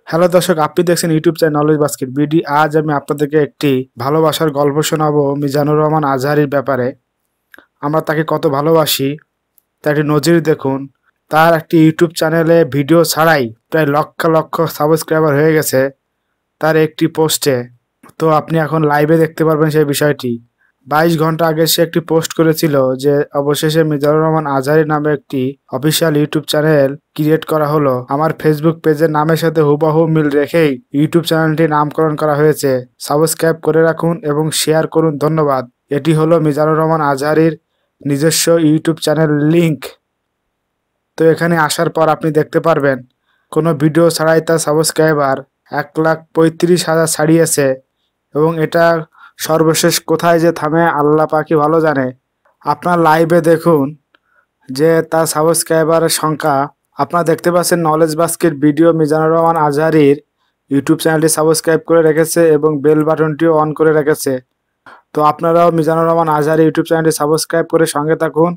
Hello দর্শক, আপনি দেখছেন YouTube channel knowledge basket BD. আজ আমি আপনাদেরকে একটি ভালোবাসার গল্প শোনাবো মিজানুর রহমান আজহারীর ব্যাপারে। আমরা তাকে কত ভালোবাসি তার একটি নজির দেখুন। তার একটি ইউটিউব চ্যানেলে ভিডিও ছাড়াই প্রায় লক্ষ লক্ষ সাবস্ক্রাইবার হয়ে গেছে তার একটি পোস্টে। তো আপনি এখন লাইভে দেখতে পারবেন সেই বিষয়টি। 22 ঘন্টা আগে সে একটি পোস্ট করেছিল যে অবশেষে মিজানুর রহমান আজহারী নামে একটি অফিসিয়াল ইউটিউব চ্যানেল ক্রিয়েট করা হলো। আমার ফেসবুক পেজের নামের সাথে হুবহু মিল রেখেই ইউটিউব চ্যানেলটির নামকরণ করা হয়েছে। সাবস্ক্রাইব করে রাখুন এবং শেয়ার করুন, ধন্যবাদ। এটি হলো মিজানুর রহমান আজহারীর নিজস্ব ইউটিউব চ্যানেল লিংক। তো এখানে আসার পর আপনি দেখতে পারবেন কোনো ভিডিও ছাড়াই তার সাবস্ক্রাইবার 1,35,000 ছাড়িয়েছে এবং এটা সর্বশেষ কোথায় যে থামে আল্লাহ পাকই ভালো জানে। আপনার লাইভে দেখুন যে তার সাবস্ক্রাইবারের সংখ্যা আপনারা দেখতে পাচ্ছেন। Knowledge basket video Mizanur Rahman আজহারীর ইউটিউব চ্যানেলটি সাবস্ক্রাইব করে রেখেছে এবং বেল বাটনটিও অন করে রেখেছে। তো আপনারাও মিজানুর রহমান আজহারী ইউটিউব চ্যানেলটি সাবস্ক্রাইব করে সঙ্গে থাকুন